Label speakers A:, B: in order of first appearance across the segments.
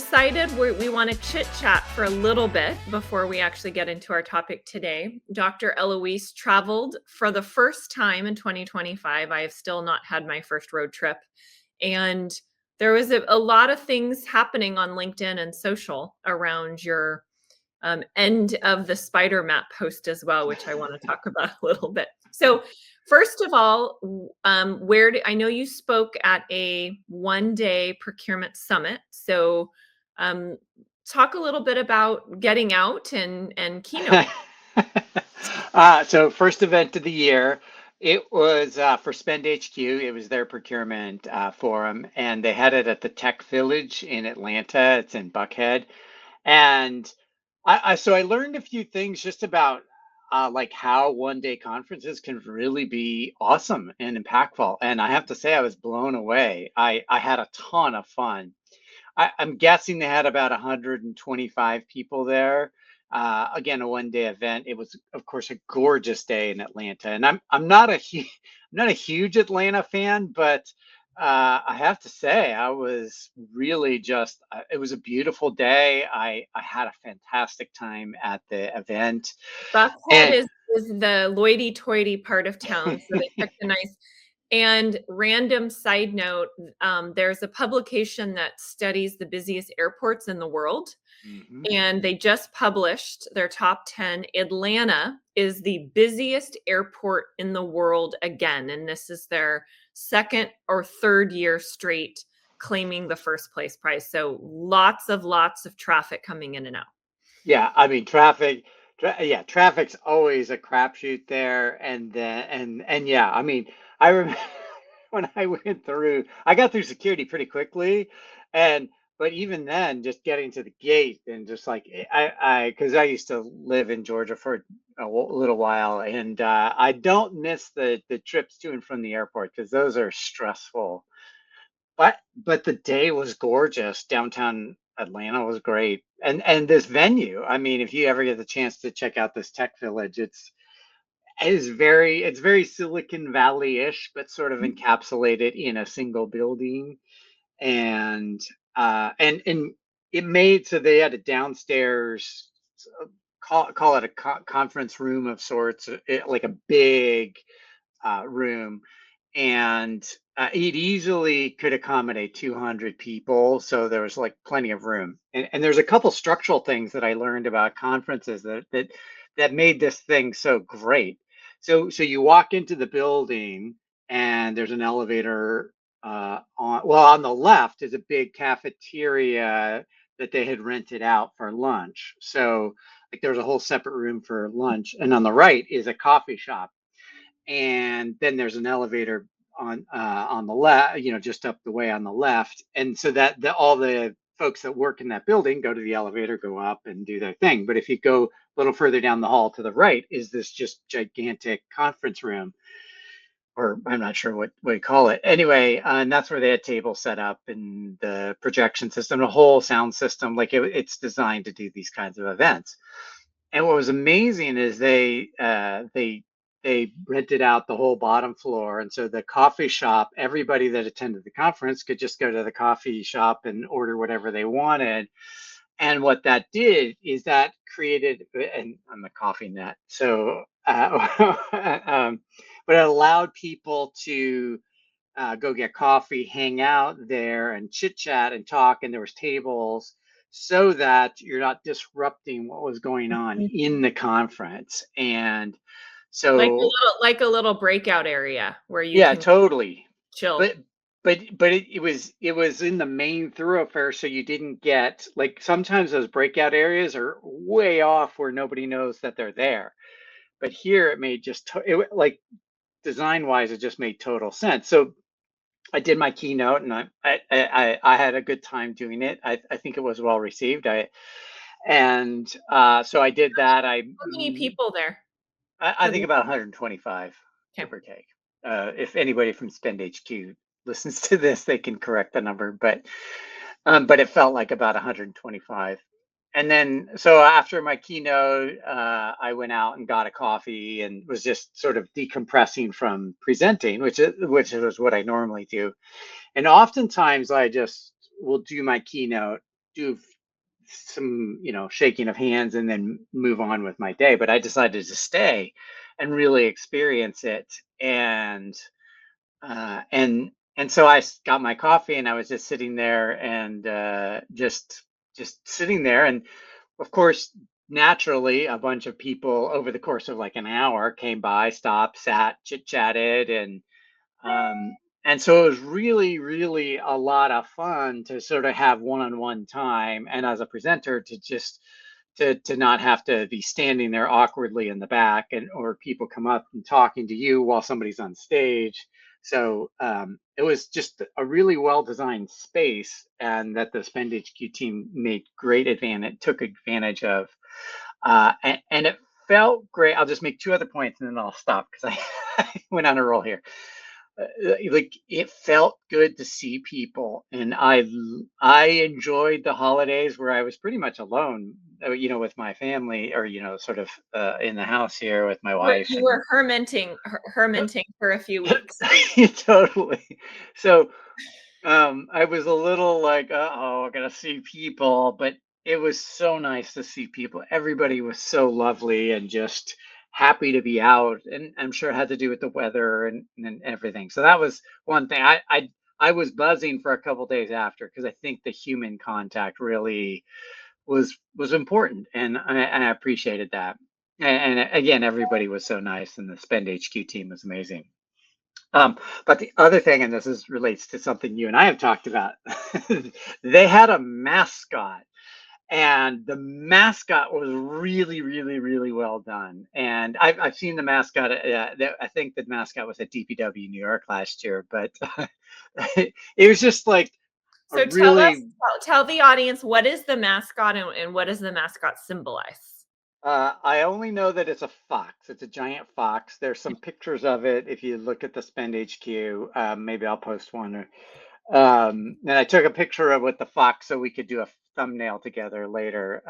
A: decided we want to chit chat for a little bit before we actually get into our topic today. Dr. Eloise traveled for the first time in 2025. I have still not had my first road trip. And there was a lot of things happening on LinkedIn and social around your end of the spider map post as well, which I want to talk about a little bit. So, first of all, I know you spoke at a 1-day procurement summit. So, um, talk a little bit about getting out and keynote.
B: So first event of the year, it was for Spend HQ. It was their procurement forum, and they had it at the Tech Village in Atlanta. It's in Buckhead, and I learned a few things just about like how 1 day conferences can really be awesome and impactful. And I have to say, I was blown away. I had a ton of fun. I'm guessing they had about 125 people there. Again, a 1 day event. It was, of course, a gorgeous day in Atlanta, and I'm not a I'm not a huge Atlanta fan, but I have to say I was really just. It was a beautiful day. I had a fantastic time at the event,
A: Buckhead
B: and
A: is the loity-toity part of town, so they picked a nice. And random side note, there's a publication that studies the busiest airports in the world,
B: Mhm.
A: and they just published their top 10. Atlanta is the busiest airport in the world again, and this is their second or third year straight claiming the first place prize. So lots of traffic coming in and out.
B: Yeah, I mean yeah, traffic's always a crapshoot there, and then and yeah, I mean, I remember when I went through, I got through security pretty quickly, and but even then, just getting to the gate and just like because I used to live in Georgia for little while, and I don't miss the trips to and from the airport because those are stressful. But the day was gorgeous. Downtown Atlanta was great. And this venue, I mean, if you ever get the chance to check out this tech village, it's very Silicon Valley-ish, but sort of encapsulated in a single building. And and it made so they had a downstairs call it a conference room of sorts, like a big room, and it easily could accommodate 200 people. So there was like plenty of room. And there's a couple structural things that I learned about conferences that made this thing so great. So you walk into the building and there's an elevator on the left is a big cafeteria that they had rented out for lunch. So like there's a whole separate room for lunch, and on the right is a coffee shop, and then there's an elevator on the left, just up the way on the left, and so that all the folks that work in that building go to the elevator, go up, and do their thing. But if you go a little further down the hall to the right, is this just gigantic conference room, or I'm not sure what you call it. Anyway, and that's where they had tables set up and the projection system, the whole sound system. Like it's designed to do these kinds of events. And what was amazing is they rented out the whole bottom floor, and so the coffee shop, everybody that attended the conference could just go to the coffee shop and order whatever they wanted. And what that did is that created, and I'm a coffee nut, so but it allowed people to go get coffee, hang out there, and chit chat and talk. And there was tables so that you're not disrupting what was going on
A: Mhm.
B: in the conference. And
A: Like
B: so,
A: a little breakout area where you
B: yeah,
A: can
B: totally.
A: chill.
B: But but it was in the main thoroughfare, so you didn't get like sometimes those breakout areas are way off where nobody knows that they're there. But here it made like design wise, it just made total sense. So I did my keynote, and I had a good time doing it. I think it was well received. So I did that.
A: How many people there
B: I
A: for
B: think
A: the
B: about 125,
A: okay.
B: give or take. If anybody from Spend HQ listens to this, they can correct the number. But it felt like about 125. And then, so after my keynote, I went out and got a coffee and was just sort of decompressing from presenting, which is what I normally do. And oftentimes I just will do my keynote do some, shaking of hands and then move on with my day. But I decided to stay and really experience it. And uh, and and so got my coffee and I was just sitting there and just sitting there. And of course, naturally, a bunch of people over the course of like an hour came by, stopped, sat, chit chatted, um, and so it was really, really a lot of fun to sort of have one-on-one time, and as a presenter, to just to not have to be standing there awkwardly in the back, and or people come up and talking to you while somebody's on stage. So it was just a really well-designed space, and that the Spend HQ team made great advantage, took advantage of, and it felt great. I'll just make two other points and then I'll stop because I went on a roll here. Like it felt good to see people, and I enjoyed the holidays where I was pretty much alone, with my family, or sort of in the house here with my wife.
A: You
B: And
A: were hermenting for a few weeks.
B: totally. So I was a little like, oh, I gotta see people, but it was so nice to see people. Everybody was so lovely and just happy to be out, and I'm sure it had to do with the weather and everything. So that was one thing. I was buzzing for a couple days after because I think the human contact really was important, and I appreciated that. And again, everybody was so nice, and the Spend HQ team was amazing. But the other thing, and this is relates to something you and I have talked about, they had a mascot, and the mascot was really, really, really well done. And I've seen the mascot. I think the mascot was at DPW New York last year, but it was just like a
A: So
B: really.
A: tell the audience, what is the mascot and what does the mascot symbolize?
B: I only know that it's a fox. It's a giant fox. There's some pictures of it if you look at the Spend HQ. Maybe I'll post one. And I took a picture of with the fox so we could do a thumbnail together later.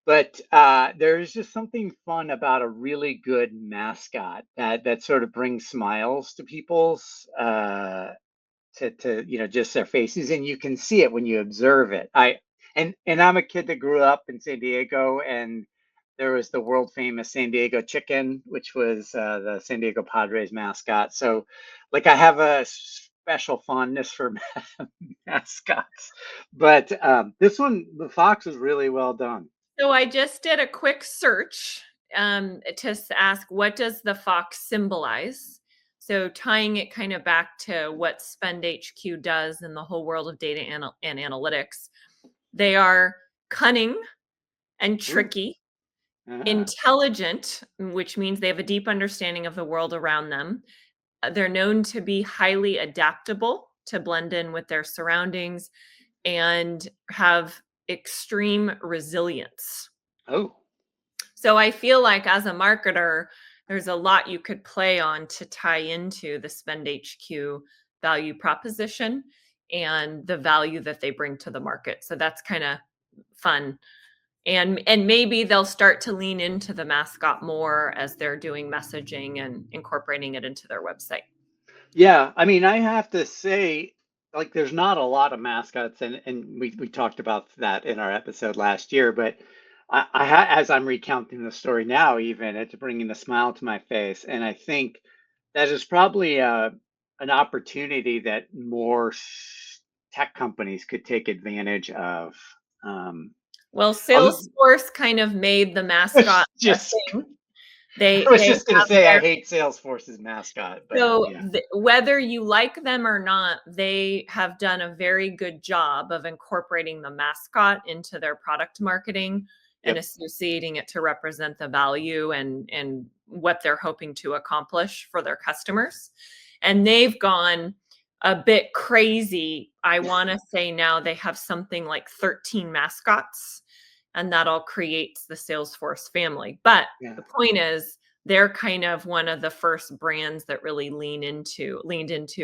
B: But there's just something fun about a really good mascot that sort of brings smiles to people's to just their faces, and you can see it when you observe it. And I'm a kid that grew up in San Diego, and there was the world famous San Diego chicken, which was the San Diego Padres mascot. So like I have a special fondness for mascots. But this one, the fox, is really well done.
A: So I just did a quick search to ask, what does the fox symbolize? So tying it kind of back to what Spend HQ does in the whole world of data and analytics, they are cunning and
B: Ooh.
A: tricky,
B: Ah.
A: intelligent, which means they have a deep understanding of the world around them. They're known to be highly adaptable to blend in with their surroundings and have extreme resilience.
B: Oh.
A: So I feel like as a marketer, there's a lot you could play on to tie into the Spend HQ value proposition and the value that they bring to the market. So that's kind of fun. And maybe they'll start to lean into the mascot more as they're doing messaging and incorporating it into their website.
B: Yeah, I mean, I have to say, like, there's not a lot of mascots, and we talked about that in our episode last year. But as I'm recounting the story now, even it's bringing a smile to my face, and I think that is probably an opportunity that more tech companies could take advantage of. Um,
A: Well,
B: um,
A: Salesforce kind of made the mascot a
B: just,
A: thing.
B: I was
A: They
B: just gonna
A: have
B: say, I
A: their
B: hate Salesforce's mascot, but
A: so
B: yeah,
A: whether you like them or not, they have done a very good job of incorporating the mascot into their product marketing and
B: yep,
A: associating it to represent the value and what they're hoping to accomplish for their customers. And they've gone a bit crazy. I want to say now they have something like 13 mascots, and that all creates the Salesforce family. But
B: yeah,
A: the point is, they're kind of one of the first brands that really leaned into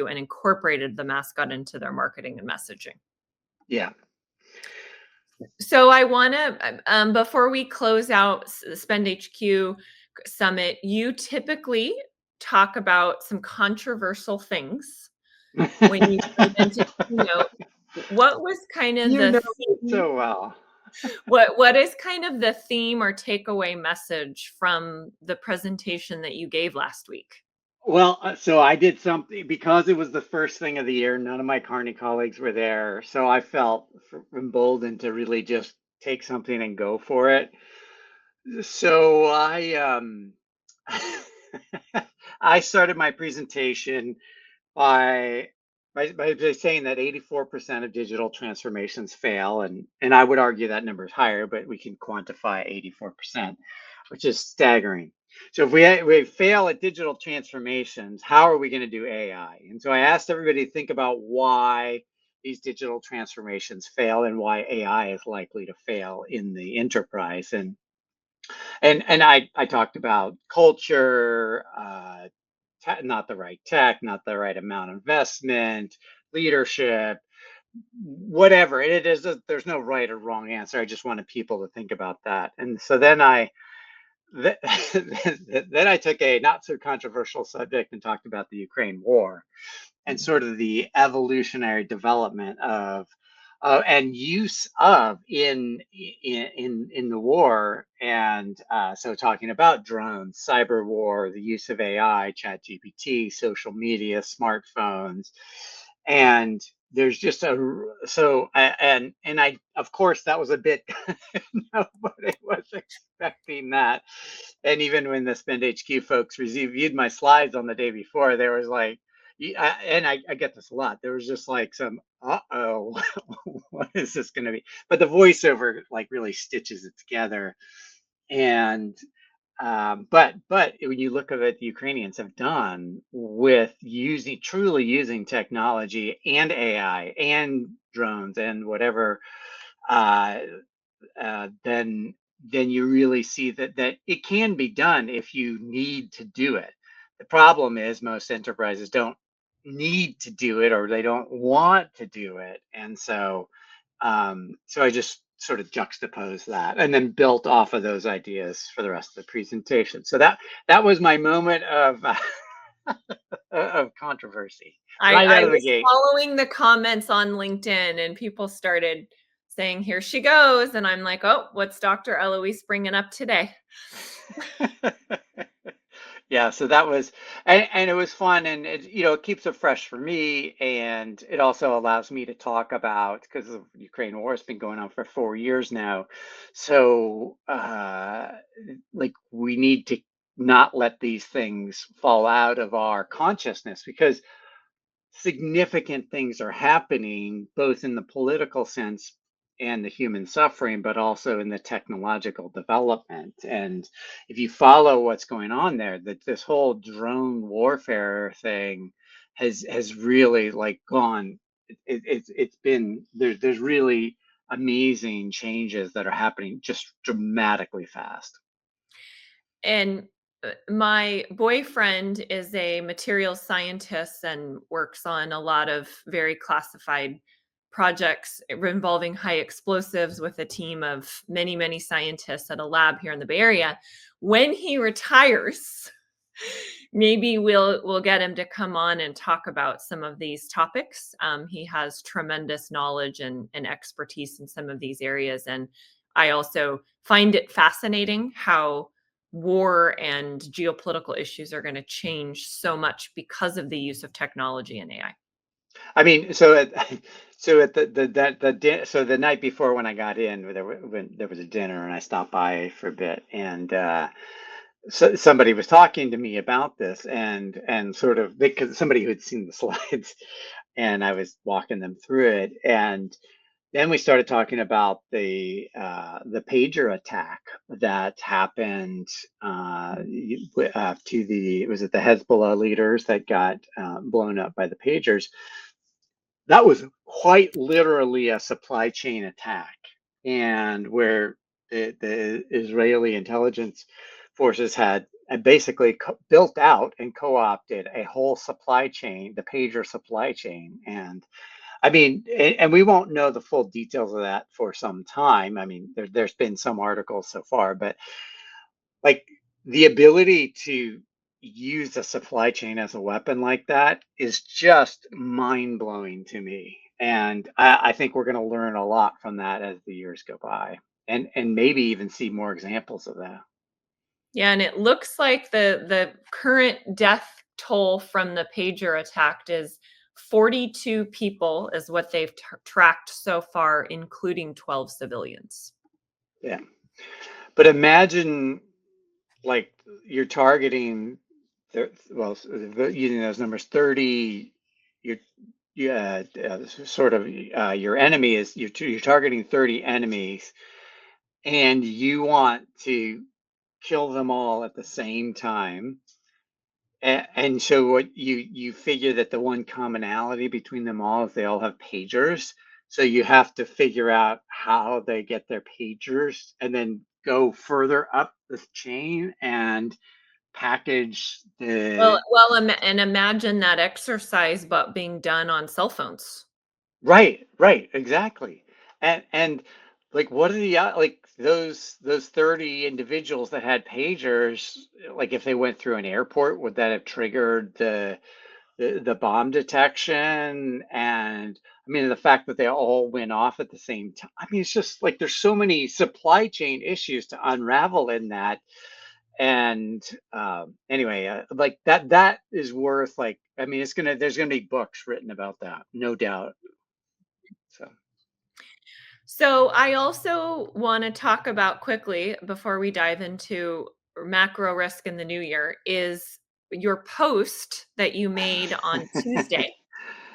A: and incorporated the mascot into their marketing and messaging.
B: yeah.
A: So I want to, before we close out the Spend HQ Summit, you typically talk about some controversial things when you present a keynote. What was kind of
B: You
A: the
B: know it
A: theme?
B: so well.
A: What is kind of the theme or takeaway message from the presentation that you gave last week?
B: Well, so I did something because it was the first thing of the year. None of my Carney colleagues were there, so I felt emboldened to really just take something and go for it. So I started my presentation by by saying that 84% of digital transformations fail, and I would argue that number is higher, but we can quantify 84%, which is staggering. So if we fail at digital transformations, how are we going to do AI? And so I asked everybody to think about why these digital transformations fail and why AI is likely to fail in the enterprise. And I talked about culture, not the right tech, not the right amount of investment, leadership, whatever it is. There's no right or wrong answer. I just wanted people to think about that. And so th- then I took a not so controversial subject and talked about the Ukraine war and
A: Mm.
B: sort of the evolutionary development of and use of in the war, and so talking about drones, cyber war, the use of AI, chat GPT, social media, smartphones, and there's just and I, of course, that was a bit nobody was expecting that. And even when the Spend HQ folks reviewed my slides on the day before, there was like, and I get this a lot. There was just like some, uh-oh, what is this going to be? But the voiceover like really stitches it together. And but when you look at what the Ukrainians have done with truly using technology and AI and drones and whatever, uh, then you really see that it can be done if you need to do it. The problem is most enterprises don't need to do it or they don't want to do it, and so I just sort of juxtaposed that and then built off of those ideas for the rest of the presentation. So that was my moment of of controversy right
A: I
B: out of the
A: was
B: gate.
A: following the comments on LinkedIn and people started saying, "Here she goes," and I'm like, "Oh, what's Dr. Eloise bringing up today?"
B: Yeah, so that was, and it was fun, and it keeps it fresh for me, and it also allows me to talk about, because the Ukraine war has been going on for 4 years now. So like we need to not let these things fall out of our consciousness, because significant things are happening both in the political sense and the human suffering, but also in the technological development. And if you follow what's going on there, that this whole drone warfare thing has really like gone. It's been there's really amazing changes that are happening just dramatically fast.
A: And my boyfriend is a materials scientist and works on a lot of very classified projects involving high explosives with a team of many, many scientists at a lab here in the Bay Area. When he retires, maybe we'll get him to come on and talk about some of these topics. He has tremendous knowledge and expertise in some of these areas, and I also find it fascinating how war and geopolitical issues are going to change so much because of the use of technology and AI.
B: I mean, so at so at so the night before when I got in, when there was a dinner and I stopped by for a bit, and so somebody was talking to me about this, and sort of because somebody who had seen the slides, and I was walking them through it, and then we started talking about the pager attack that happened to the was it the Hezbollah leaders that got blown up by the pagers. That was quite literally a supply chain attack, and where the Israeli intelligence forces had basically built out and co-opted a whole supply chain, the pager supply chain. And I mean, and we won't know the full details of that for some time. I mean, there's been some articles so far, but like the ability to use a supply chain as a weapon like that is just mind blowing to me. And I think we're going to learn a lot from that as the years go by, and maybe even see more examples of that.
A: Yeah, and it looks like the current death toll from the pager attack is 42 people is what they've tracked so far, including 12 civilians.
B: Yeah. But imagine, like, you're targeting, well, using those numbers, 30, you're, yeah, sort of, your enemy is, you're targeting 30 enemies, and you want to kill them all at the same time. And so what you figure that the one commonality between them all is they all have pagers. So you have to figure out how they get their pagers and then go further up the chain and package
A: Well,
B: the
A: and imagine that exercise, but being done on cell phones.
B: right, exactly. And like, what are the like those 30 individuals that had pagers, like if they went through an airport, would that have triggered the bomb detection? And I mean, the fact that they all went off at the same time. I mean, it's just like there's so many supply chain issues to unravel in that. And anyway, like that is worth, like, I mean, there's gonna be books written about that, no doubt. So
A: So I also want to talk about quickly before we dive into macro risk in the new year is your post that you made on Tuesday.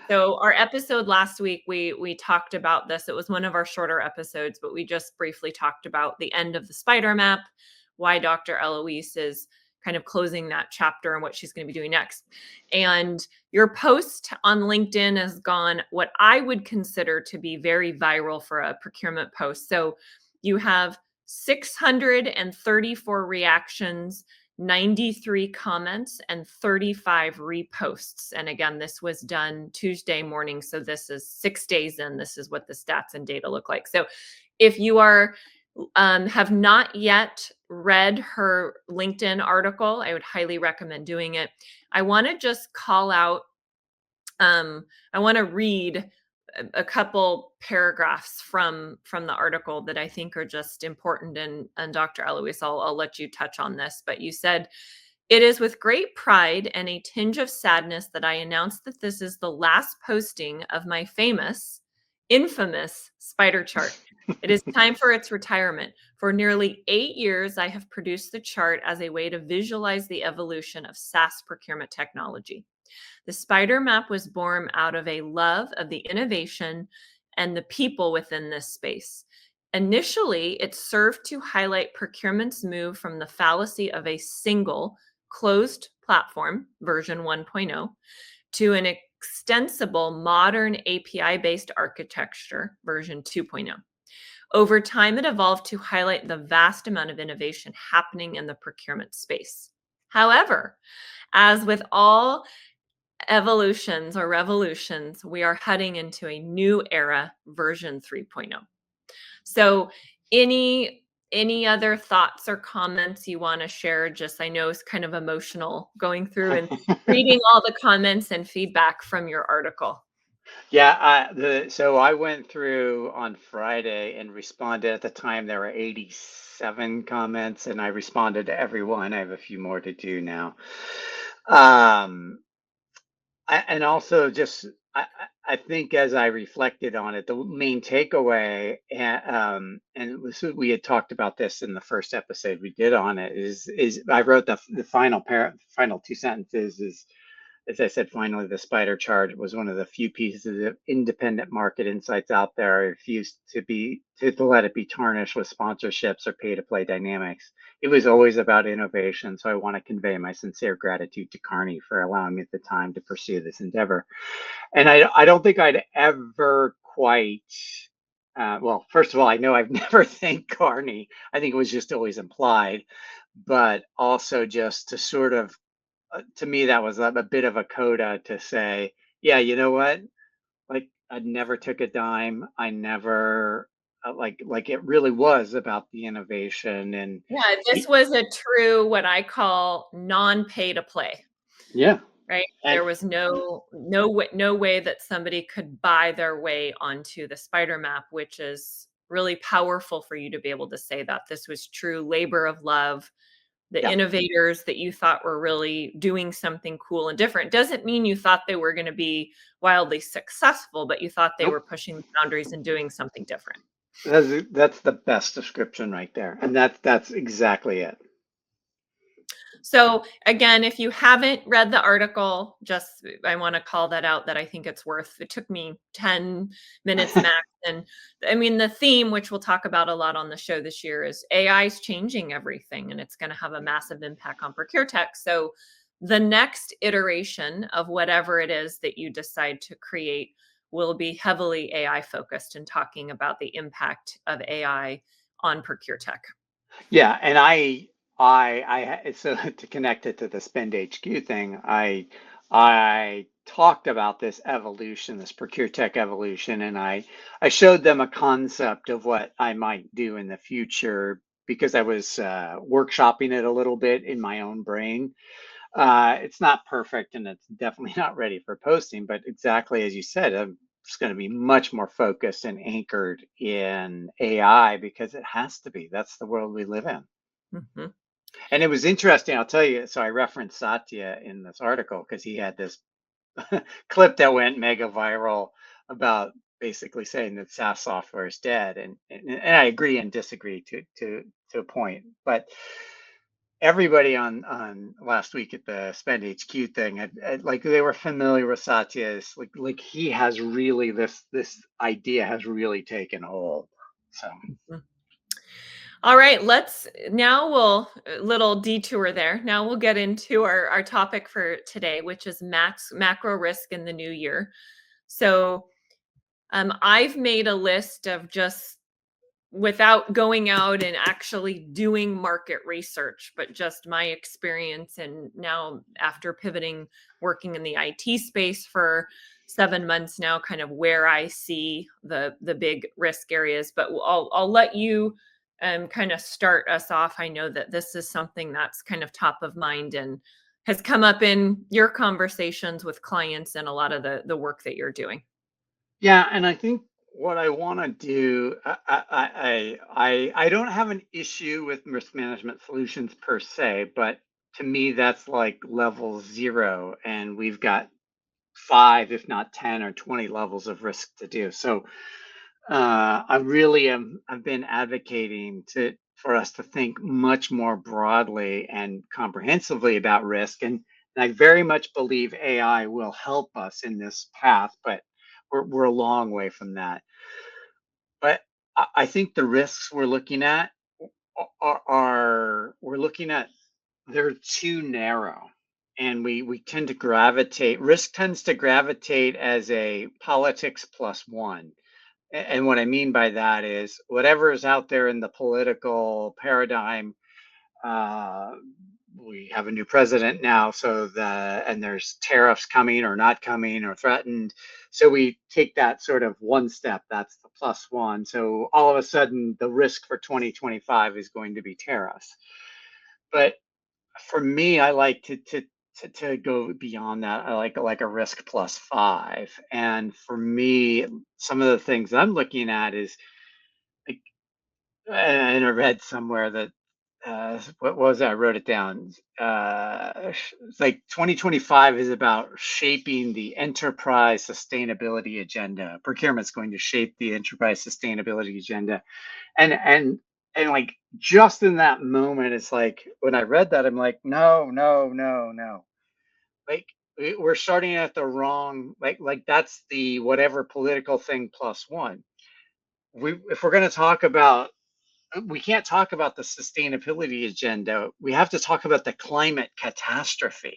A: So our episode last week, we talked about this. It was one of our shorter episodes, but we just briefly talked about the end of the spider map, why Dr. Eloise is kind of closing that chapter and what she's going to be doing next. And your post on LinkedIn has gone what I would consider to be very viral for a procurement post. So you have 634 reactions, 93 comments, and 35 reposts. And again, this was done Tuesday morning. So this is 6 days in. This is what the stats and data look like. So if you are have not yet read her LinkedIn article, I would highly recommend doing it. I want to just call out, I want to read a couple paragraphs from the article that I think are just important. And Dr. Eloise, I'll let you touch on this. But you said, it is with great pride and a tinge of sadness that I announce that this is the last posting of my infamous spider chart. It is time for its retirement. For nearly 8 years, I have produced the chart as a way to visualize the evolution of SaaS procurement technology. The spider map was born out of a love of the innovation and the people within this space. Initially, it served to highlight procurement's move from the fallacy of a single closed platform, version 1.0, to an extensible modern API based architecture, version 2.0. Over time, it evolved to highlight the vast amount of innovation happening in the procurement space. However, as with all evolutions or revolutions, we are heading into a new era, version 3.0. So, any other thoughts or comments you want to share? Just, I know it's kind of emotional going through and reading all the comments and feedback from your article.
B: yeah, so I went through on Friday and responded. At the time, there were 87 comments, and I responded to everyone. I have a few more to do now. Um, and also, just I think as I reflected on it, the main takeaway, and we had talked about this in the first episode we did on it, is I wrote the final two sentences is, as I said, finally, the spider chart was one of the few pieces of independent market insights out there. I refused to let it be tarnished with sponsorships or pay to play dynamics. It was always about innovation. So I want to convey my sincere gratitude to Carney for allowing me the time to pursue this endeavor. And I don't think I'd ever quite. Well, first of all, I know I've never thanked Carney. I think it was just always implied, but also just to sort of, to me, that was a bit of a coda to say, yeah, you know what? Like, I never took a dime. I never, like it really was about the innovation and
A: Yeah, this
B: y-
A: was a true, what I call non pay to play.
B: yeah,
A: right?
B: And
A: There was no way that somebody could buy their way onto the spider map, which is really powerful for you to be able to say that this was true labor of love. The
B: yeah,
A: innovators that you thought were really doing something cool and different doesn't mean you thought they were going to be wildly successful, but you thought they were
B: nope.
A: pushing the boundaries and doing something different.
B: That's the best description right there. And that's exactly it.
A: So again, if you haven't read the article, just I want to call that out that I think it's worth. It took me 10 minutes max. And I mean, the theme, which we'll talk about a lot on the show this year, is AI is changing everything and it's going to have a massive impact on ProcureTech. So the next iteration of whatever it is that you decide to create will be heavily AI focused and talking about the impact of AI on ProcureTech.
B: Yeah, and so to connect it to the Spend HQ thing, I talked about this evolution, this Procure Tech evolution, and I showed them a concept of what I might do in the future because I was workshopping it a little bit in my own brain. It's not perfect and it's definitely not ready for posting, but exactly as you said, it's going to be much more focused and anchored in AI because it has to be. That's the world we live in.
A: Mhm.
B: And it was interesting, I'll tell you. So I referenced Satya in this article because he had this clip that went mega viral about basically saying that SaaS software is dead, and I agree and disagree to a point. But everybody on last week at the Spend HQ thing had like they were familiar with Satya's like he has really this idea has really taken hold. So
A: Mhm. All right, let's now we'll little detour there. Now we'll get into our topic for today, which is macro risk in the new year. So I've made a list of just without going out and actually doing market research, but just my experience. And now, after pivoting, working in the IT space for 7 months now, kind of where I see the big risk areas. But I'll let you kind of start us off. I know that this is something that's kind of top of mind and has come up in your conversations with clients and a lot of the work that you're doing.
B: yeah, and I think what I want to do, I don't have an issue with risk management solutions per se, but to me that's like level zero, and we've got five, if not 10 or 20 levels of risk to do. So I really am. I've been advocating to for us to think much more broadly and comprehensively about risk, and I very much believe AI will help us in this path, but we're a long way from that. But I think the risks we're looking at are we're looking at they're too narrow, and we tend to gravitate. Risk tends to gravitate as a politics plus one. And what I mean by that is whatever is out there in the political paradigm. Uh, we have a new president now, so and there's tariffs coming or not coming or threatened. So we take that sort of one step. That's the plus one. So all of a sudden, the risk for 2025 is going to be tariffs. But for me, I like to go beyond that. I like a risk plus five. And for me, some of the things I'm looking at is like, and I read somewhere that what was that? I wrote it down. It's like 2025 is about shaping the enterprise sustainability agenda. Procurement's going to shape the enterprise sustainability agenda, and like just in that moment, it's like when I read that, I'm like, no, no, no, no. Like we're starting at the wrong. Like that's the whatever political thing plus one. We if we're going to talk about we can't talk about the sustainability agenda. We have to talk about the climate catastrophe.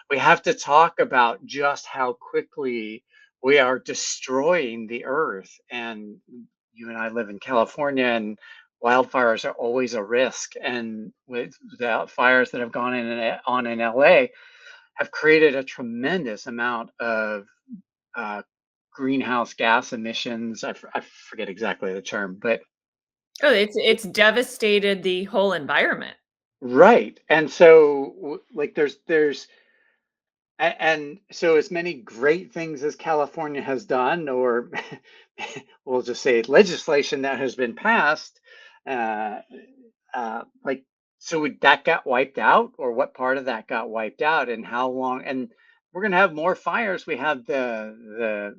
B: We have to talk about just how quickly we are destroying the earth. And you and I live in California, and wildfires are always a risk. And with the fires that have gone on in LA, have created a tremendous amount of uh, greenhouse gas emissions. I forget exactly the term, but
A: Oh, it's devastated the whole environment.
B: right. And so like there's And so as many great things as California has done, or we'll just say legislation that has been passed, uh, like, so that got wiped out, or what part of that got wiped out, and how long? And we're going to have more fires. We had the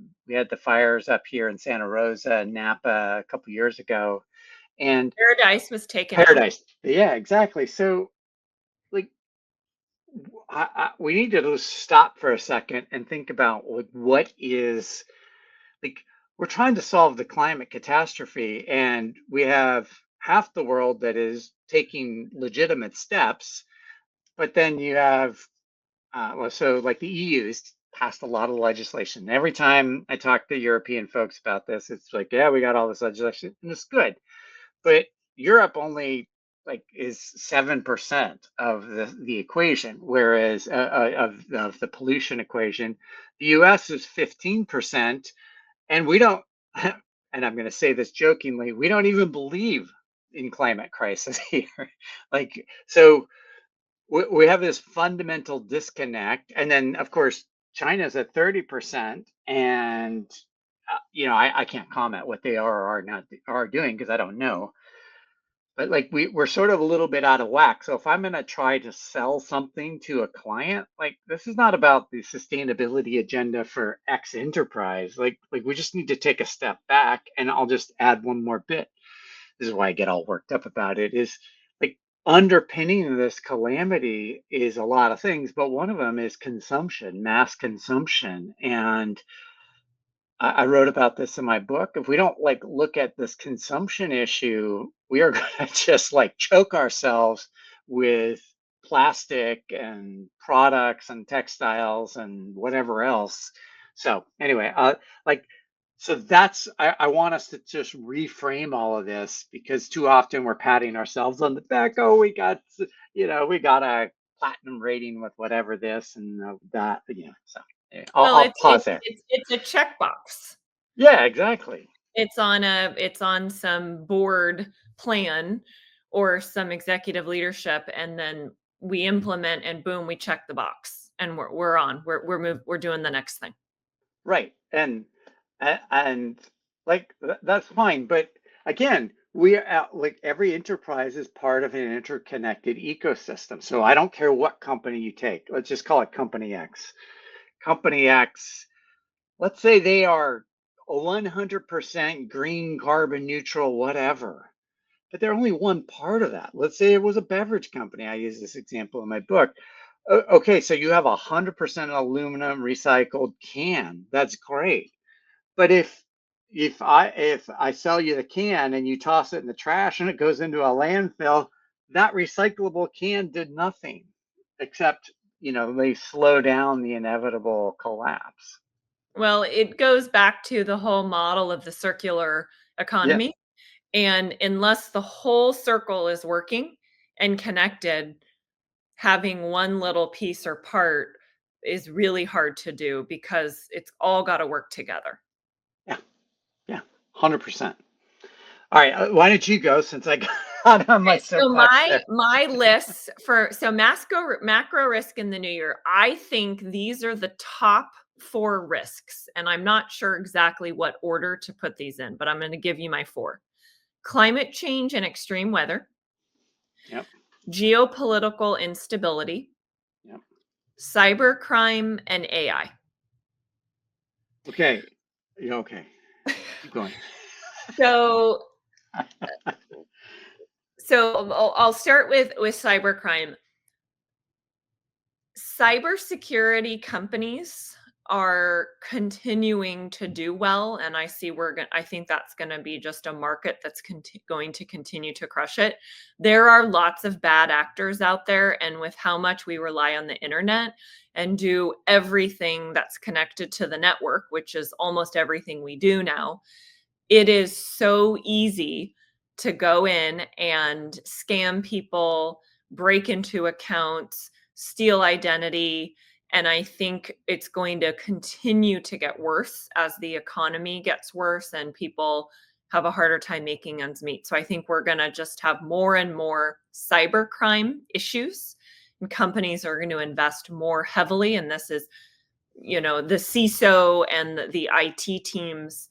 B: fires up here in Santa Rosa, Napa a couple years ago, and
A: Paradise was taken out.
B: Paradise. Yeah, exactly. So like, we need to just stop for a second and think about, like, what is, like, we're trying to solve the climate catastrophe, and we have half the world that is taking legitimate steps, but then you have, well, so like the EU's passed a lot of legislation. Every time I talk to European folks about this, it's like, yeah, we got all this legislation, and it's good, but Europe only like is 7% of the equation, whereas of the pollution equation, the U.S. is 15%, and we don't. And I'm going to say this jokingly, we don't even believe in climate crisis here. Like, so we have this fundamental disconnect, and then of course China's at 30%, and I can't comment what they are or are not are doing because I don't know, but like we're sort of a little bit out of whack. So if I'm going to try to sell something to a client, like, this is not about the sustainability agenda for X enterprise. Like we just need to take a step back, and I'll just add one more bit. This is why I get all worked up about it, is like, underpinning this calamity is a lot of things, but one of them is consumption, mass consumption. And I wrote about this in my book. If we don't like look at this consumption issue, we are going to just like choke ourselves with plastic and products and textiles and whatever else. So anyway, like, so I want us to just reframe all of this, because too often we're patting ourselves on the back. Oh, we got a platinum rating with whatever this and that. So anyway,
A: Well,
B: I'll pause there.
A: it's a checkbox.
B: Yeah, exactly.
A: It's on some board plan or some executive leadership, and then we implement, and boom, we check the box, and we're on. We're doing the next thing.
B: Right. And like, that's fine, but again, we are like, every enterprise is part of an interconnected ecosystem. So I don't care what company you take. Let's just call it Company X. Company X, let's say they are 100% green, carbon neutral, whatever. But they're only one part of that. Let's say it was a beverage company. I use this example in my book. Okay, so you have 100% aluminum recycled can. That's great. But if I sell you the can and you toss it in the trash and it goes into a landfill, that recyclable can did nothing except, they slow down the inevitable collapse.
A: Well, it goes back to the whole model of the circular
B: Yeah,
A: economy, and unless the whole circle is working and connected, having one little piece or part is really hard to do because it's all gotta work together.
B: yeah, yeah, 100%. All right, why don't you go, since I got on my
A: Okay, so
B: soapbox
A: my
B: there?
A: my lists for so macro risk in the new year, I think these are the top 4 risks, and I'm not sure exactly what order to put these in, but I'm gonna give you my 4. Climate change and extreme weather,
B: Yep,
A: geopolitical instability,
B: yep.
A: cybercrime, and AI.
B: Okay, yeah, okay. Keep going.
A: So I'll start with cybercrime. Cybersecurity companies are continuing to do well, and I think that's going to be just a market that's going to continue to crush it. There are lots of bad actors out there, and with how much we rely on the internet and do everything that's connected to the network, which is almost everything we do now, it is so easy to go in and scam people, break into accounts, steal identity. And I think it's going to continue to get worse as the economy gets worse and people have a harder time making ends meet. So I think we're going to just have more and more cybercrime issues. and companies are going to invest more heavily. And this is, the CISO and the IT teams,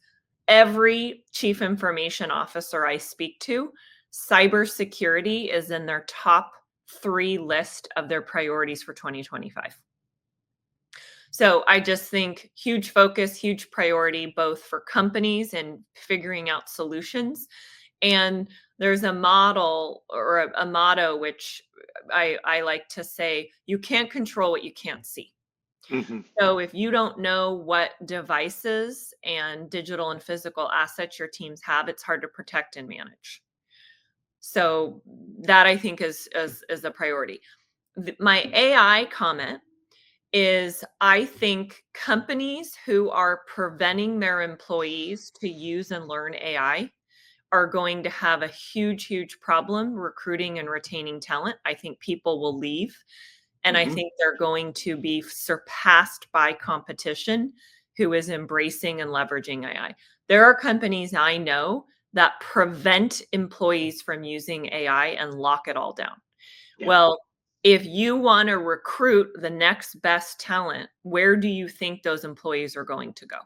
A: every chief information officer I speak to, cybersecurity is in their top 3 list of their priorities for 2025. So I just think huge focus, huge priority, both for companies and figuring out solutions. And there's a model or a motto, which I like to say, you can't control what you can't see.
B: Hmm.
A: So if you don't know what devices and digital and physical assets your teams have, it's hard to protect and manage. So that I think is a priority. My AI comment is I think companies who are preventing their employees to use and learn AI are going to have a huge, huge problem recruiting and retaining talent. I think people will leave. And I
B: Hmm.
A: think they're going to be surpassed by competition who is embracing and leveraging AI. There are companies I know that prevent employees from using AI and lock it all down.
B: Yeah.
A: Well, if you want to recruit the next best talent, where do you think those employees are going to go?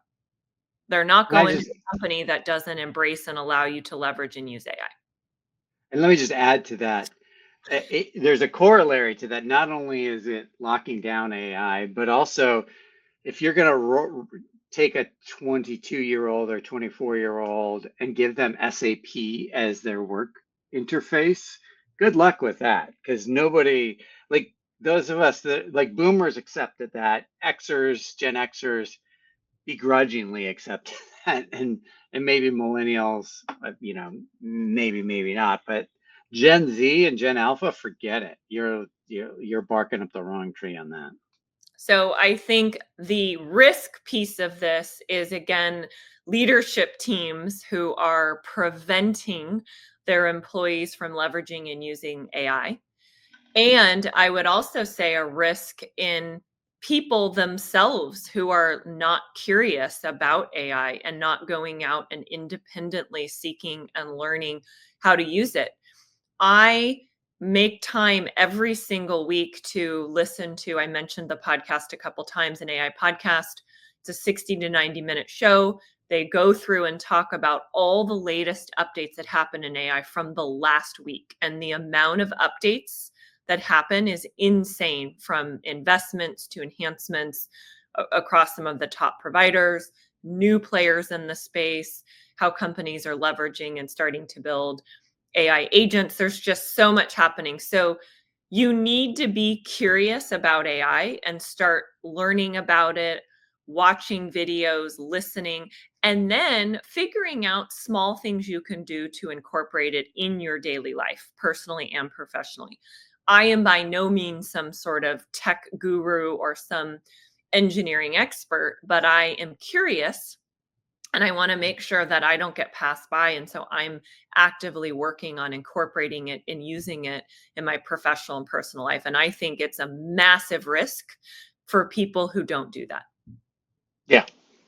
A: They're not
B: And I
A: going to
B: just
A: a company that doesn't embrace and allow you to leverage and use AI.
B: and let me just add to that. There's a corollary to that. Not only is it locking down AI, but also if you're going to take a 22-year-old or 24-year-old and give them SAP as their work interface, good luck with that. Because nobody, like those of us that like boomers accepted that, Xers, Gen Xers begrudgingly accepted that, and maybe millennials, maybe not, but Gen Z and Gen Alpha, forget it. You're barking up the wrong tree on that.
A: So I think the risk piece of this is again leadership teams who are preventing their employees from leveraging and using AI. And I would also say a risk in people themselves who are not curious about AI and not going out and independently seeking and learning how to use it. I make time every single week to listen to, I mentioned the podcast a couple times, an AI podcast. It's a 60 to 90-minute show. They go through and talk about all the latest updates that happen in AI from the last week. And the amount of updates that happen is insane, from investments to enhancements across some of the top providers, new players in the space, how companies are leveraging and starting to build AI agents. There's just so much happening. So you need to be curious about AI and start learning about it, watching videos, listening, and then figuring out small things you can do to incorporate it in your daily life, personally and professionally. I am by no means some sort of tech guru or some engineering expert, but I am curious and I want to make sure that I don't get passed by. And so I'm actively working on incorporating it and using it in my professional and personal life. And I think it's a massive risk for people who don't do that.
B: Yeah,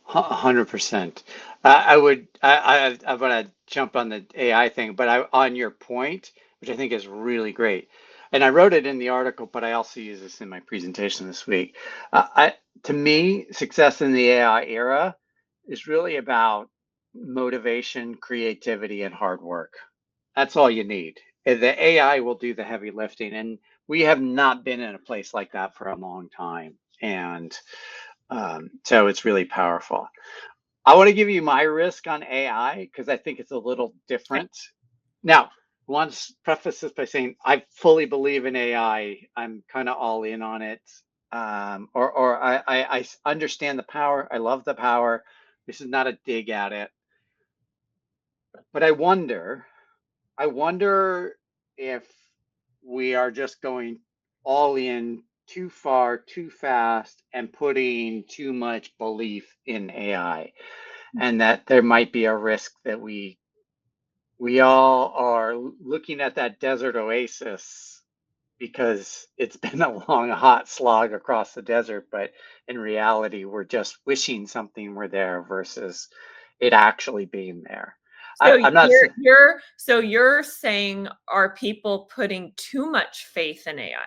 B: 100%. I want to jump on the AI thing, but on your point, which I think is really great, and I wrote it in the article, but I also use this in my presentation this week. To me, success in the AI era is really about motivation, creativity, and hard work. That's all you need. The AI will do the heavy lifting, and we have not been in a place like that for a long time. And so it's really powerful. I want to give you my risk on AI because I think it's a little
A: Okay.
B: different. Now, I want to preface this by saying I fully believe in AI. I'm kind of all in on it. I understand the power. I love the power. This is not a dig at it. But I wonder if we are just going all in too far, too fast, and putting too much belief in AI, and that there might be a risk that we all are looking at that desert oasis because it's been a long, hot slog across the desert, but in reality, we're just wishing something were there versus it actually being there.
A: So
B: I'm not.
A: you're saying, are people putting too much faith in AI?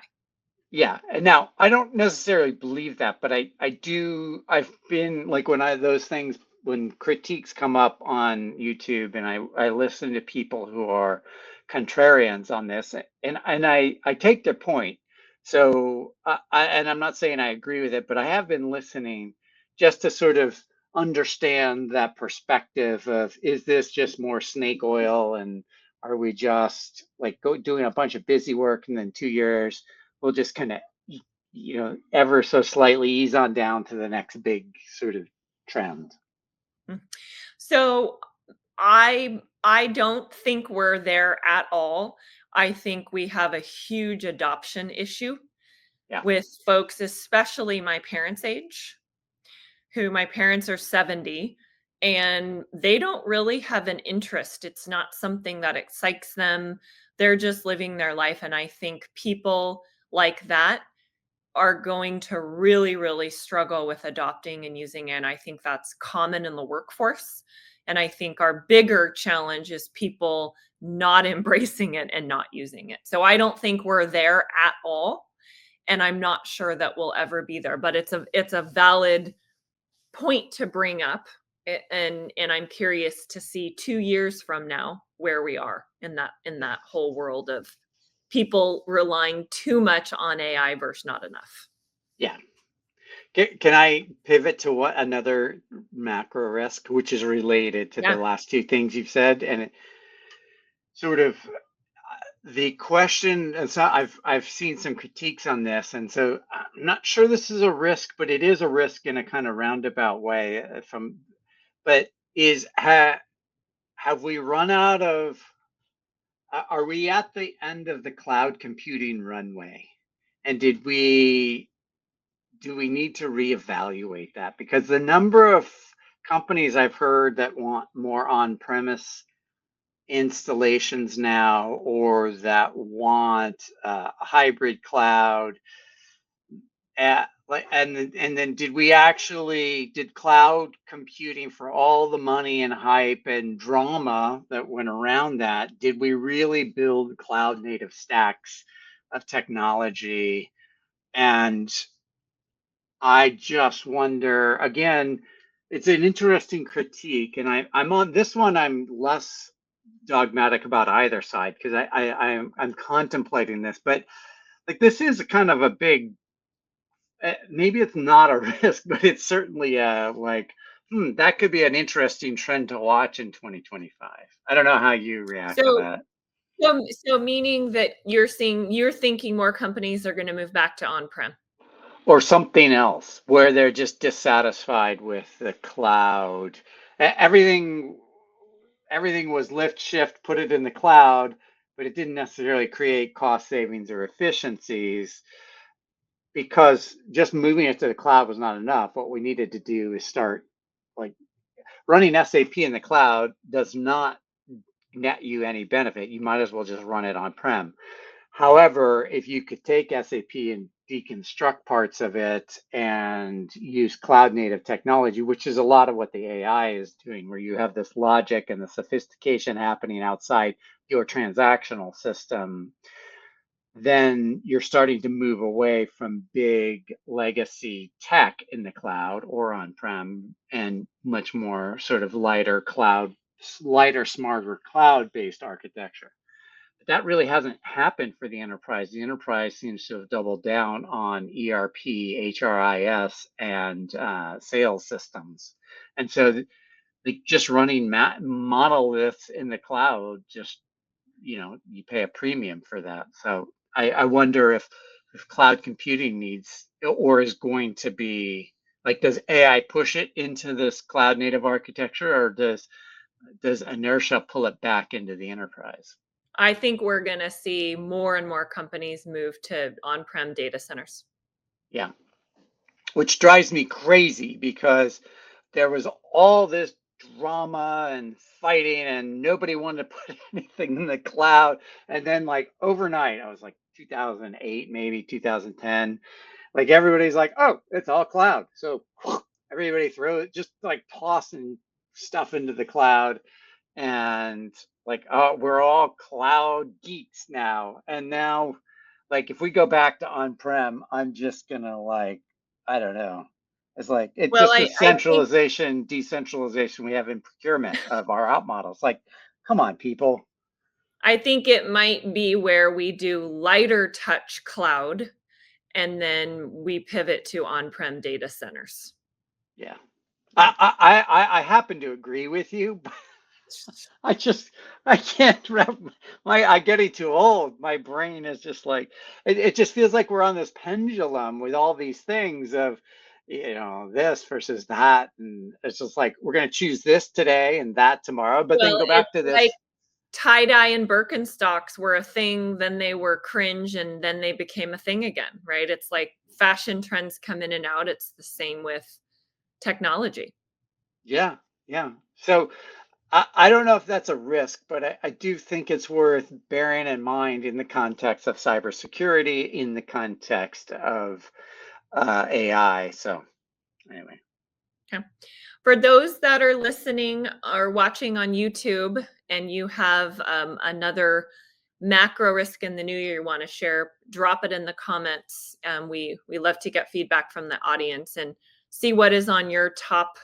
B: Yeah, and now I don't necessarily believe that, but I do. I've been like when I those things when critiques come up on YouTube, and I listen to people who are contrarians on this, and I take their point. So and I'm not saying I agree with it, but I have been listening just to sort of understand that perspective of, is this just more snake oil, and are we just like doing a bunch of busy work, and then 2 years we'll just kind of, ever so slightly ease on down to the next big sort of trend.
A: Mm. So I don't think we're there at all. I think we have a huge adoption issue
B: Yeah.
A: with folks, especially my parents' age, who my parents are 70 and they don't really have an interest. It's not something that excites them. They're just living their life. And I think people like that are going to really, really struggle with adopting and using it. And I think that's common in the workforce. And I think our bigger challenge is people not embracing it and not using it. So I don't think we're there at all. And I'm not sure that we'll ever be there. But it's a valid point to bring up. And I'm curious to see 2 years from now where we are in that whole world of people relying too much on AI versus not enough.
B: Yeah. Can I pivot to what another macro risk, which is related to the
A: Yeah.
B: last two things you've said, and it sort of the question. And so I've seen some critiques on this, and so I'm not sure this is a risk, but it is a risk in a kind of roundabout way. From but is have we run out of? Are we at the end of the cloud computing runway? And do we need to reevaluate that? Because the number of companies I've heard that want more on-premise installations now, or that want a hybrid cloud, and then did cloud computing, for all the money and hype and drama that went around that, did we really build cloud native stacks of technology? And I just wonder again, it's an interesting critique, and I'm on this one. I'm less dogmatic about either side because I'm contemplating this, but like this is kind of a big. Maybe it's not a risk, but it's certainly like, that could be an interesting trend to watch in 2025. I don't know how you react to
A: So
B: that.
A: so meaning that you're thinking more companies are gonna move back to on-prem.
B: Or something else where they're just dissatisfied with the cloud. Everything was lift, shift, put it in the cloud, but it didn't necessarily create cost savings or efficiencies, because just moving it to the cloud was not enough. What we needed to do is start, like, running SAP in the cloud does not net you any benefit. You might as well just run it on prem. However, if you could take SAP and deconstruct parts of it and use cloud native technology, which is a lot of what the AI is doing, where you have this logic and the sophistication happening outside your transactional system, then you're starting to move away from big legacy tech in the cloud or on prem, and much more sort of lighter, smarter cloud based architecture. That really hasn't happened for the enterprise. The enterprise seems to have doubled down on ERP, HRIS, and sales systems. And so, just running monoliths in the cloud, just, you pay a premium for that. So I wonder if cloud computing needs, or is going to be, like, does AI push it into this cloud native architecture, or does inertia pull it back into the enterprise?
A: I think we're gonna see more and more companies move to on-prem data centers.
B: Yeah, which drives me crazy because there was all this drama and fighting, and nobody wanted to put anything in the cloud. And then, like, overnight, I was like 2008, maybe 2010, like everybody's like, oh, it's all cloud. So everybody throw it, just like tossing stuff into the cloud, and like, oh, we're all cloud geeks now. And now, like if we go back to on-prem, I'm just gonna like, I don't know. It's like it's
A: Well,
B: just the
A: I think
B: centralization, decentralization we have in procurement of our out models. Like, come on, people.
A: it might be where we do lighter touch cloud and then we pivot to on-prem data centers.
B: Yeah.
A: Yeah.
B: I happen to agree with you, but I just I can't wrap I'm getting too old. My brain is just like it just feels like we're on this pendulum with all these things of this versus that, and it's just like we're gonna choose this today and that tomorrow, but then
A: Well,
B: go
A: it's
B: back to
A: like
B: this.
A: tie-dye and Birkenstocks were a thing, then they were cringe, and then they became a thing again, right? It's like fashion trends come in and out. It's the same with technology.
B: Yeah, yeah. So I don't know if that's a risk, but I do think it's worth bearing in mind in the context of cybersecurity, in the context of AI. So anyway,
A: Okay. For those that are listening or watching on YouTube and you have another macro risk in the new year you want to share, drop it in the comments. We love to get feedback from the audience and see what is on your top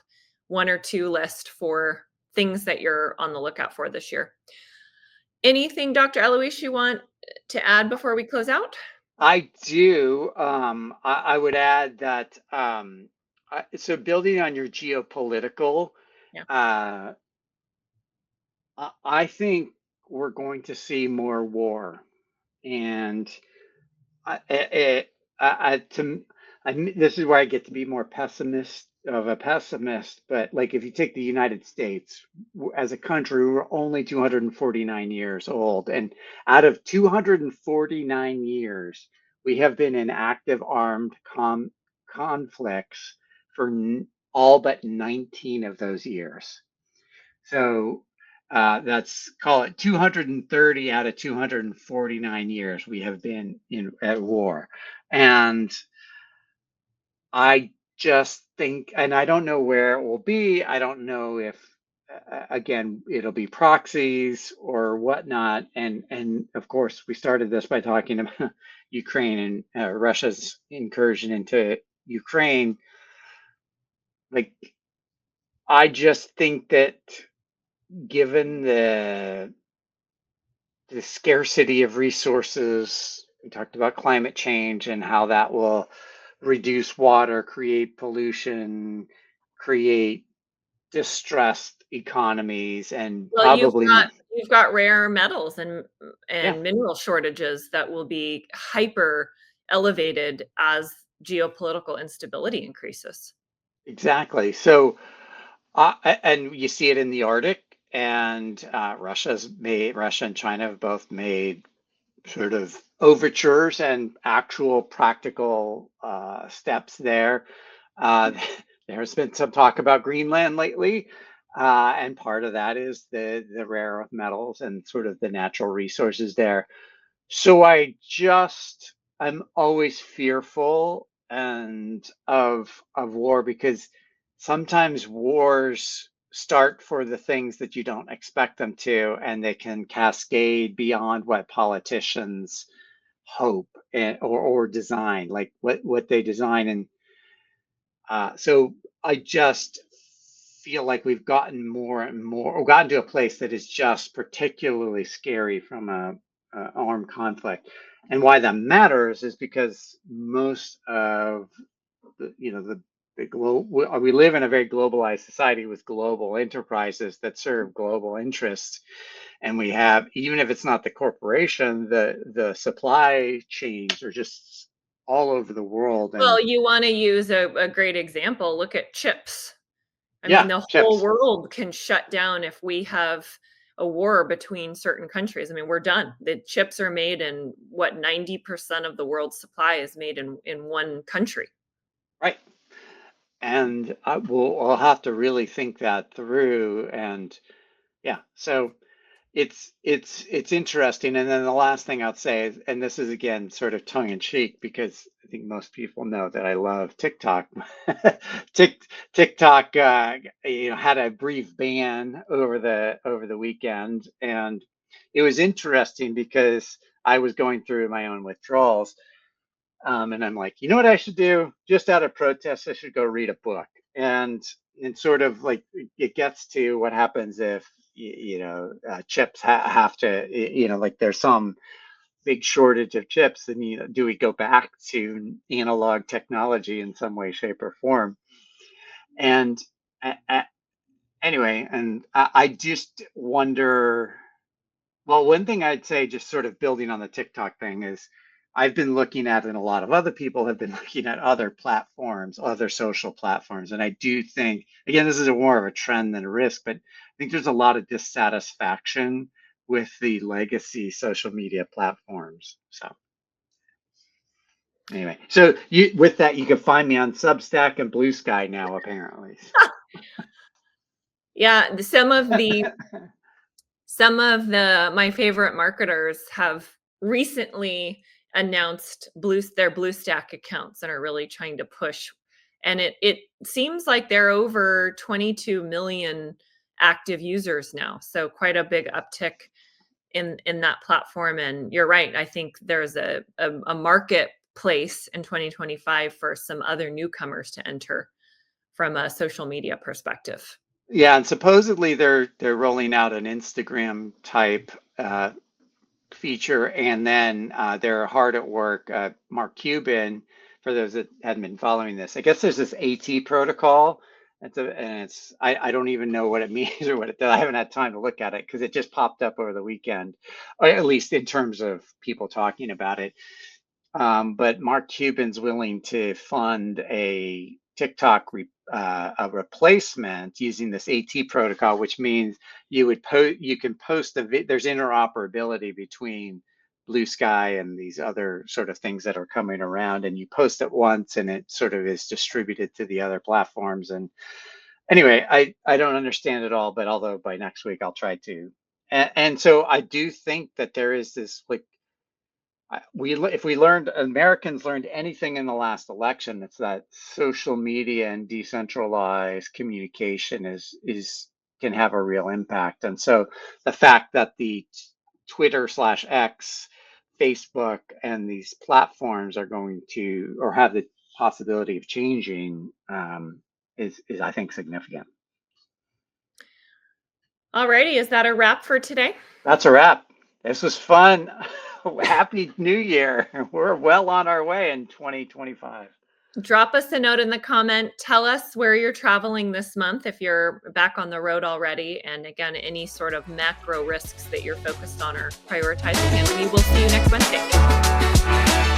A: one or two list for things that you're on the lookout for this year. Anything, Dr. Eloise, you want to add before we close out?
B: I do. I would add that so building on your geopolitical,
A: Yeah.
B: uh, I think we're going to see more war, and to this is where I get to be more pessimist of a pessimist. But like, if you take the United States as a country, we're only 249 years old, and out of 249 years, we have been in active armed conflicts for all but 19 of those years. So that's call it 230 out of 249 years we have been in at war. And I just think, and I don't know where it will be. I don't know if, again, it'll be proxies or whatnot. And of course, we started this by talking about Ukraine and Russia's incursion into Ukraine. Like, I just think that given the scarcity of resources. We talked about climate change and how that will reduce water, create pollution, create distressed economies, and
A: Well,
B: probably not.
A: you've got rare metals
B: Yeah,
A: and mineral shortages that will be hyper elevated as geopolitical instability increases.
B: exactly. So, and you see it in the Arctic, and Russia and China have both made sort of overtures and actual practical steps there. Uh, there's been some talk about Greenland lately, and part of that is the rare earth metals and sort of the natural resources there. So I'm always fearful and of war because sometimes wars start for the things that you don't expect them to, and they can cascade beyond what politicians hope or design, like what they design. And so I just feel like we've gotten more and more, or gotten to a place that is just particularly scary from a armed conflict. And why that matters is because most of we live in a very globalized society with global enterprises that serve global interests, and we have, even if it's not the corporation, the supply chains are just all over the world. And
A: Well, you want to use a great example. Look at chips. I mean,
B: yeah,
A: the whole
B: chips.
A: world can shut down if we have a war between certain countries. I mean, we're done. The chips are made in what 90% of the world's supply is made in one country.
B: Right. And I'll have to really think that through. And yeah, so it's interesting. And then the last thing I'd say is, and this is again sort of tongue in cheek because I think most people know that I love TikTok. TikTok, had a brief ban over the weekend, and it was interesting because I was going through my own withdrawals. And I'm like, you know what I should do? Just out of protest, I should go read a book. And sort of like it gets to what happens if chips have to, like there's some big shortage of chips, and do we go back to analog technology in some way, shape, or form? And anyway, and I just wonder. Well, one thing I'd say, just sort of building on the TikTok thing, is I've been looking at, and a lot of other people have been looking at other platforms, other social platforms. And I do think, again, this is more of a trend than a risk, but I think there's a lot of dissatisfaction with the legacy social media platforms. So anyway, so with that, you can find me on Substack and Blue Sky now, apparently.
A: Yeah, some of my favorite marketers have recently announced their BlueStack accounts and are really trying to push. And it seems like they're over 22 million active users now. So quite a big uptick in that platform. And you're right. I think there's a marketplace in 2025 for some other newcomers to enter from a social media perspective.
B: Yeah, and supposedly they're rolling out an Instagram type feature, and then they're hard at work. Mark Cuban, for those that hadn't been following this, I guess there's this AT protocol. I don't even know what it means or what it does. I haven't had time to look at it because it just popped up over the weekend, or at least in terms of people talking about it. But Mark Cuban's willing to fund a TikTok a replacement using this AT protocol, which means you can post there's interoperability between Blue Sky and these other sort of things that are coming around, and you post it once and it sort of is distributed to the other platforms. And anyway, I don't understand it all, but although by next week I'll try to. And so I do think that there is this, like, if Americans learned anything in the last election, it's that social media and decentralized communication can have a real impact. And so the fact that the Twitter/X, Facebook, and these platforms are going to, or have the possibility of changing, is I think significant.
A: Alrighty, is that a wrap for today?
B: That's a wrap. This was fun. Happy New Year. We're well on our way in 2025.
A: Drop us a note in the comment. Tell us where you're traveling this month if you're back on the road already. And again, any sort of macro risks that you're focused on or prioritizing. And we will see you next Wednesday.